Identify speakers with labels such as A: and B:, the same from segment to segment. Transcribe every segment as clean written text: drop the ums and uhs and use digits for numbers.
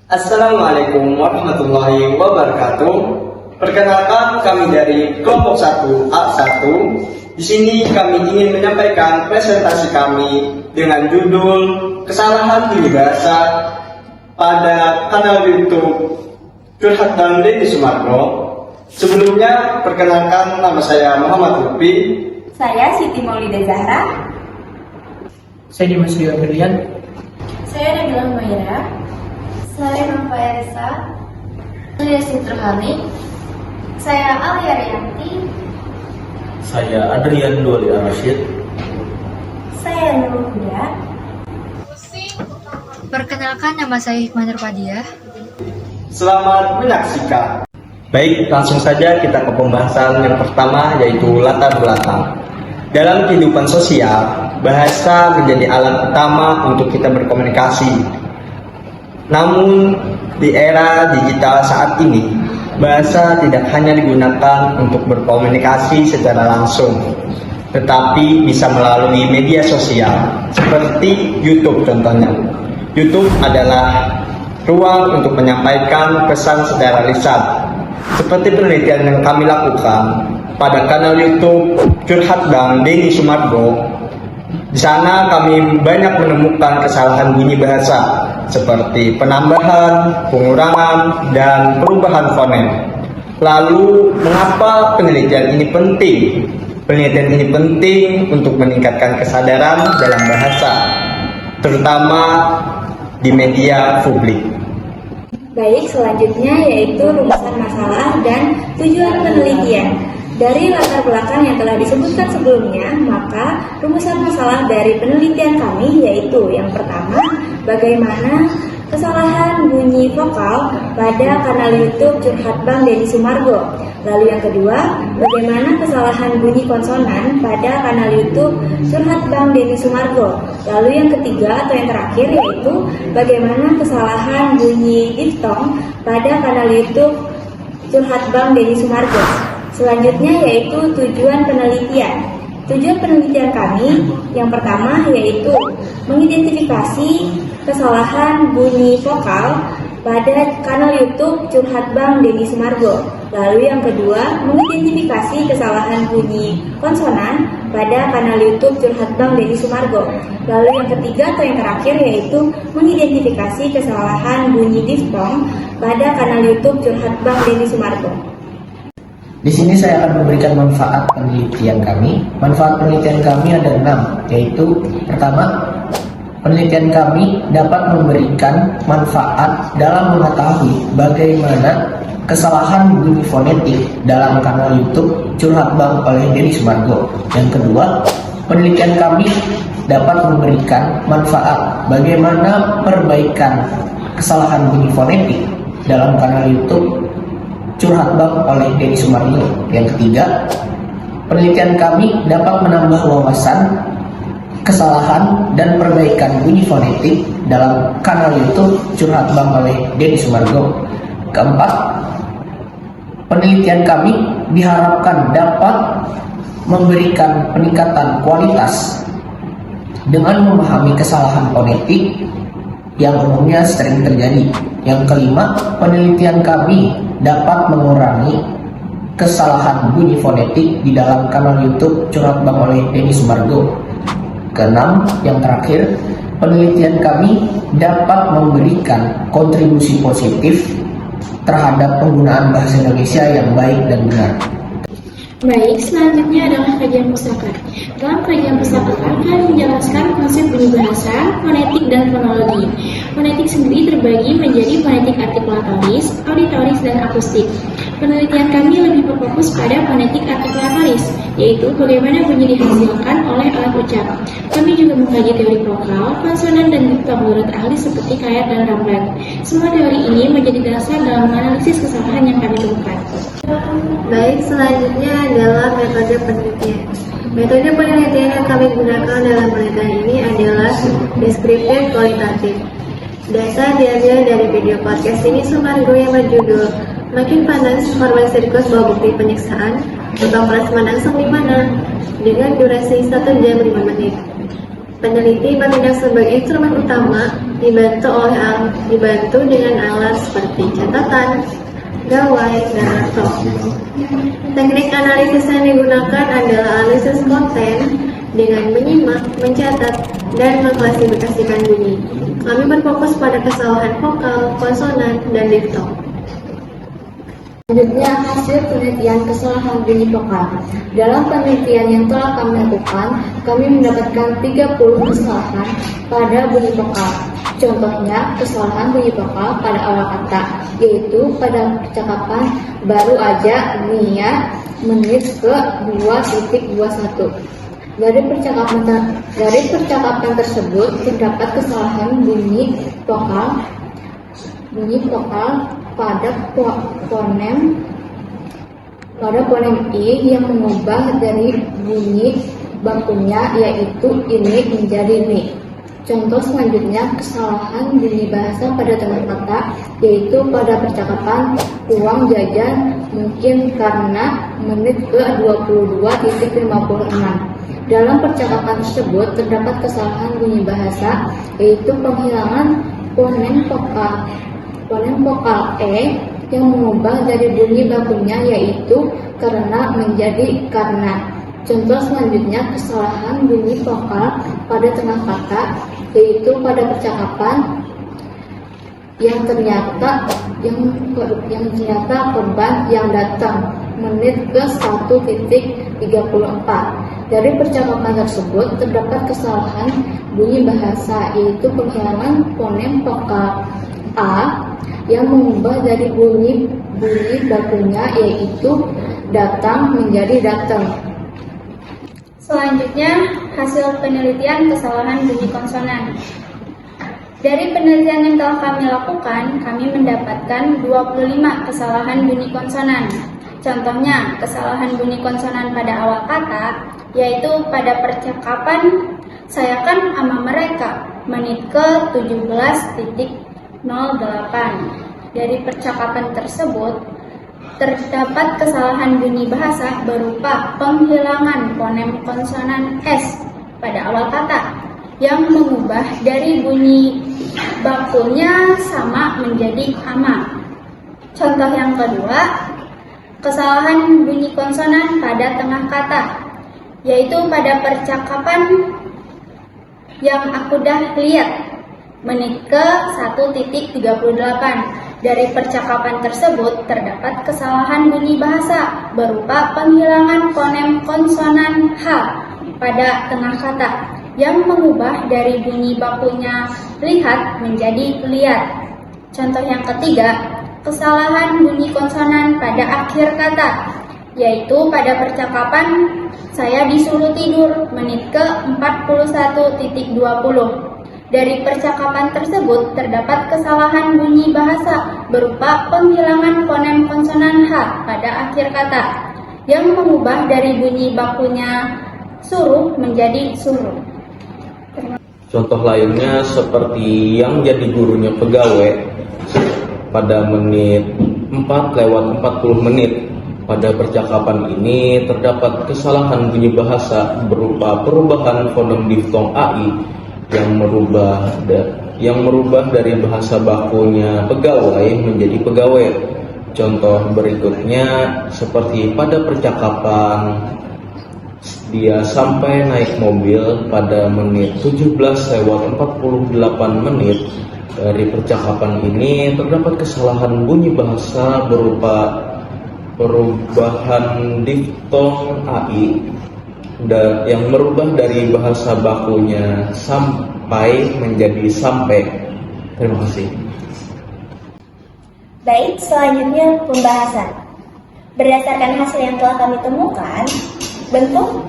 A: Assalamualaikum warahmatullahi wabarakatuh. Perkenalkan, kami dari kelompok 1A1. Di sini kami ingin menyampaikan presentasi kami dengan judul Kesalahan Bunyi Bahasa pada kanal YouTube Curhat Bang Denny Sumargo. Sebelumnya, perkenalkan, nama saya Muhammad Lutfi.
B: Saya Siti Maulida Zahra.
C: Saya Dimas Dio Berlian.
B: Saya Nabila Humaira.
D: Saya Nova Erisa. Saya Siti Hamid. Saya Alia Rianti.
E: Saya Adrian Doli Rashid.
B: Saya Nurul Huda.
D: Perkenalkan, nama saya Hikmah Nurpadiah.
A: Selamat menyaksikan. Baik, langsung saja kita ke pembahasan yang pertama, yaitu latar belakang. Dalam kehidupan sosial, bahasa menjadi alat utama untuk kita berkomunikasi. Namun, di era digital saat ini, bahasa tidak hanya digunakan untuk berkomunikasi secara langsung, tetapi bisa melalui media sosial, seperti YouTube contohnya. YouTube adalah ruang untuk menyampaikan pesan secara lisan. Seperti penelitian yang kami lakukan pada kanal YouTube Curhat Bang Denny Sumargo. Di sana kami banyak menemukan kesalahan bunyi bahasa seperti penambahan, pengurangan, dan perubahan fonem. Lalu, mengapa penelitian ini penting? Penelitian ini penting untuk meningkatkan kesadaran dalam bahasa, terutama di media publik.
B: Baik, selanjutnya yaitu rumusan masalah dan tujuan penelitian. Dari latar belakang yang telah disebutkan sebelumnya, maka rumusan masalah dari penelitian kami yaitu yang pertama, bagaimana kesalahan bunyi vokal pada kanal YouTube Curhat Bang Denny Sumargo. Lalu yang kedua, bagaimana kesalahan bunyi konsonan pada kanal YouTube Curhat Bang Denny Sumargo. Lalu yang ketiga atau yang terakhir yaitu bagaimana kesalahan bunyi diftong pada kanal YouTube Curhat Bang Denny Sumargo. Selanjutnya yaitu tujuan penelitian. Tujuan penelitian kami yang pertama yaitu mengidentifikasi kesalahan bunyi vokal pada kanal YouTube Curhat Bang Denny Sumargo. Lalu yang kedua, mengidentifikasi kesalahan bunyi konsonan pada kanal YouTube Curhat Bang Denny Sumargo. Lalu yang ketiga atau yang terakhir yaitu mengidentifikasi kesalahan bunyi diftong pada kanal YouTube Curhat Bang Denny Sumargo.
C: Di sini saya akan memberikan manfaat penelitian kami. Manfaat penelitian kami ada 6, yaitu pertama, penelitian kami dapat memberikan manfaat dalam mengetahui bagaimana kesalahan bunyi fonetik dalam kanal YouTube Curhat Bang oleh Denny Sumargo. Yang kedua, penelitian kami dapat memberikan manfaat bagaimana perbaikan kesalahan bunyi fonetik dalam kanal YouTube Curhat Bang oleh Denny Sumargo. Yang ketiga, penelitian kami dapat menambah wawasan kesalahan dan perbaikan bunyi fonetik dalam kanal YouTube Curhat Bang oleh Denny Sumargo. Keempat, penelitian kami diharapkan dapat memberikan peningkatan kualitas dengan memahami kesalahan fonetik yang umumnya sering terjadi. Yang kelima, penelitian kami dapat mengurangi kesalahan bunyi fonetik di dalam kanal YouTube Curhat Bang oleh Denny Sumargo. Keenam, yang terakhir, penelitian kami dapat memberikan kontribusi positif terhadap penggunaan bahasa Indonesia yang baik dan benar.
F: Baik, selanjutnya adalah kajian pustaka. Dalam kajian pustaka akan menjelaskan konsep bunyi bahasa, fonetik, dan fonologi. Fonetik sendiri terbagi menjadi fonetik artikulatoris, auditoris, dan akustik. Penelitian kami lebih berfokus pada fonetik artikulatoris, yaitu bagaimana bunyi dihasilkan oleh alat ucap. Kami juga mengkaji teori vokal, konsonan, dan diktong menurut ahli seperti Kayat dan Ramlan. Semua teori ini menjadi dasar dalam menganalisis kesalahan yang kami temukan.
D: Baik, selanjutnya adalah metode penelitian. Metode penelitian yang kami gunakan dalam penelitian ini adalah deskriptif kualitatif. Dasar diambil dari video podcast Denny Sumargo yang berjudul Makin Panas, Korban Sirkus Bawa Bukti Penyiksaan atau Prasmanan Sang di Mana dengan durasi 1 jam 5 menit. Peneliti bertindak sebagai instrumen utama dibantu dengan alat seperti catatan, gawai, dan laptop. Teknik analisis yang digunakan adalah analisis konten dengan menyimak, mencatat, dan mengklasifikasikan bunyi. Kami berfokus pada kesalahan vokal, konsonan, dan diftong.
B: Selanjutnya, hasil penelitian kesalahan bunyi vokal. Dalam penelitian yang telah kami lakukan, kami mendapatkan 30 kesalahan pada bunyi vokal. Contohnya, kesalahan bunyi vokal pada awal kata, yaitu pada percakapan baru aja niat menit ke 2.21. Dari percakapan tersebut terdapat kesalahan bunyi vokal pada fonem i yang mengubah dari bunyi bakunya, yaitu ini menjadi ni. Contoh selanjutnya, kesalahan bunyi bahasa pada tengah kata, yaitu pada percakapan uang jajan mungkin karena menit ke 22.56. Dalam percakapan tersebut terdapat kesalahan bunyi bahasa, yaitu penghilangan fonem vokal e yang mengubah dari bunyi bakunya, yaitu karena menjadi karena. Contoh selanjutnya, kesalahan bunyi vokal pada tengah kata, yaitu pada percakapan yang ternyata korban yang datang menit ke 1.34. Dari percakapan tersebut terdapat kesalahan bunyi bahasa, yaitu penghilangan fonem vokal a yang mengubah dari bunyi bakunya, yaitu datang menjadi datang.
F: Selanjutnya, hasil penelitian kesalahan bunyi konsonan. Dari penelitian yang telah kami lakukan, kami mendapatkan 25 kesalahan bunyi konsonan. Contohnya, kesalahan bunyi konsonan pada awal kata, yaitu pada percakapan saya kan ama mereka menit ke 17.08. Dari percakapan tersebut terdapat kesalahan bunyi bahasa berupa penghilangan fonem konsonan S pada awal kata yang mengubah dari bunyi bakunya sama menjadi ama. Contoh yang kedua, kesalahan bunyi konsonan pada tengah kata, yaitu pada percakapan yang aku dah lihat menit ke 1.38. Dari percakapan tersebut terdapat kesalahan bunyi bahasa berupa penghilangan fonem konsonan H pada tengah kata yang mengubah dari bunyi bakunya lihat menjadi lihat. Contoh yang ketiga, kesalahan bunyi konsonan pada akhir kata, yaitu pada percakapan saya disuruh tidur menit ke 41.20. Dari percakapan tersebut terdapat kesalahan bunyi bahasa berupa penghilangan fonem konsonan H pada akhir kata yang mengubah dari bunyi bakunya suruh menjadi suruh.
E: Contoh lainnya seperti yang jadi gurunya pegawai pada menit 4:40. Pada percakapan ini terdapat kesalahan bunyi bahasa berupa perubahan fonem diftong AI yang merubah dari bahasa bakunya pegawai menjadi pegawai. Contoh berikutnya seperti pada percakapan dia sampai naik mobil pada menit 17:48. Dari percakapan ini terdapat kesalahan bunyi bahasa berupa perubahan diftong AI yang merubah dari bahasa bakunya sampai menjadi sampai. Terima kasih.
G: Baik, selanjutnya pembahasan. Berdasarkan hasil yang telah kami temukan, bentuk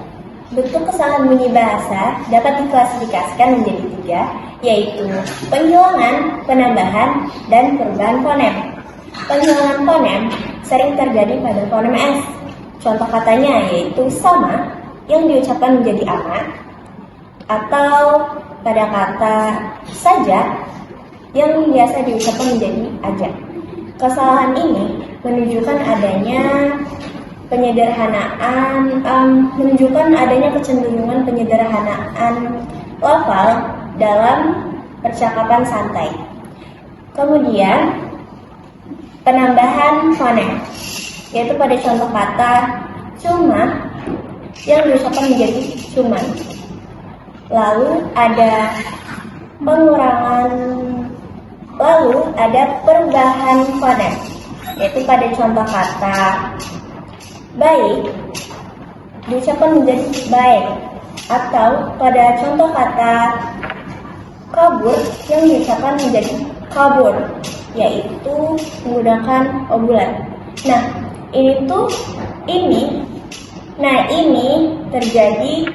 G: kesalahan bunyi bahasa dapat diklasifikasikan menjadi 3, yaitu penghilangan, penambahan, dan perubahan fonem. Penghilangan fonem sering terjadi pada fonem S. Contoh katanya yaitu sama yang diucapkan menjadi amat, atau pada kata saja yang biasa diucapkan menjadi aja. Kesalahan ini menunjukkan adanya kecenderungan penyederhanaan lafal dalam percakapan santai. Kemudian, penambahan fonem, yaitu pada contoh kata cuma yang diucapkan menjadi cuman. Lalu ada perubahan fonem, yaitu pada contoh kata baik diucapkan menjadi baik, atau pada contoh kata kabur yang diucapkan menjadi kabur, yaitu menggunakan O bulat. Ini terjadi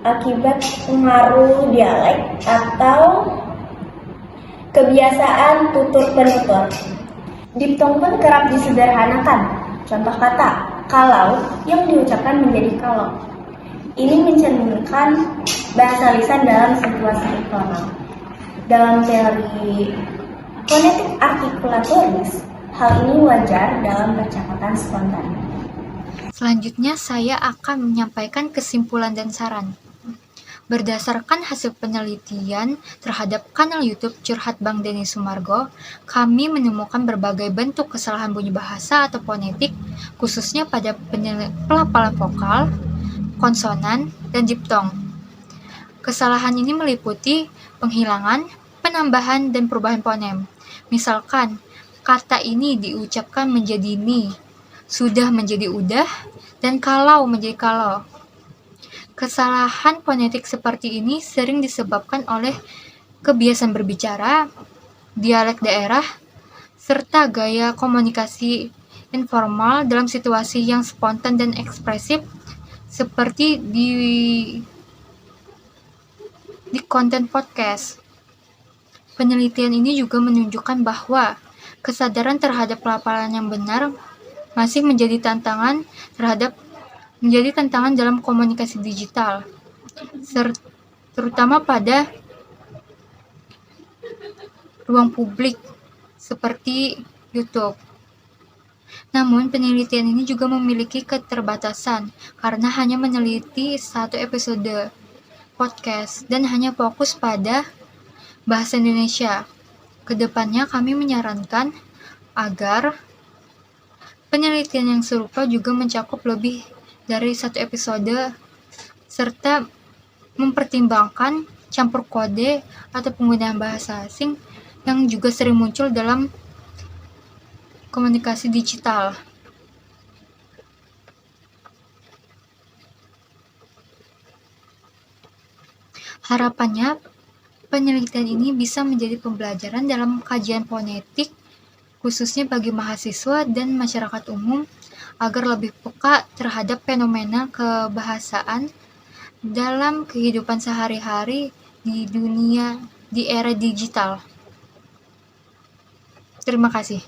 G: akibat pengaruh dialek atau kebiasaan tutur penutur. Diptong pun kerap disederhanakan. Contoh kata kalau yang diucapkan menjadi kalau. Ini mencerminkan bahasa lisan dalam situasi informal. Dalam teori fonetik artikulatoris, hal ini wajar dalam percakapan spontan.
H: Selanjutnya saya akan menyampaikan kesimpulan dan saran. Berdasarkan hasil penelitian terhadap kanal YouTube Curhat Bang Denny Sumargo, kami menemukan berbagai bentuk kesalahan bunyi bahasa atau fonetik, khususnya pada pelafalan vokal, konsonan, dan diptong. Kesalahan ini meliputi penghilangan, penambahan, dan perubahan fonem. Misalkan, kata ini diucapkan menjadi ni, sudah menjadi udah, dan kalau menjadi kalau. Kesalahan fonetik seperti ini sering disebabkan oleh kebiasaan berbicara, dialek daerah, serta gaya komunikasi informal dalam situasi yang spontan dan ekspresif seperti di konten podcast. Penelitian ini juga menunjukkan bahwa kesadaran terhadap pelafalan yang benar masih menjadi tantangan dalam komunikasi digital, terutama pada ruang publik seperti YouTube. Namun, penelitian ini juga memiliki keterbatasan karena hanya meneliti satu episode podcast dan hanya fokus pada bahasa Indonesia. Kedepannya, kami menyarankan agar penelitian yang serupa juga mencakup lebih dari satu episode, serta mempertimbangkan campur kode atau penggunaan bahasa asing yang juga sering muncul dalam komunikasi digital. Harapannya, penelitian ini bisa menjadi pembelajaran dalam kajian fonetik, khususnya bagi mahasiswa dan masyarakat umum, agar lebih peka terhadap fenomena kebahasaan dalam kehidupan sehari-hari di era digital. Terima kasih.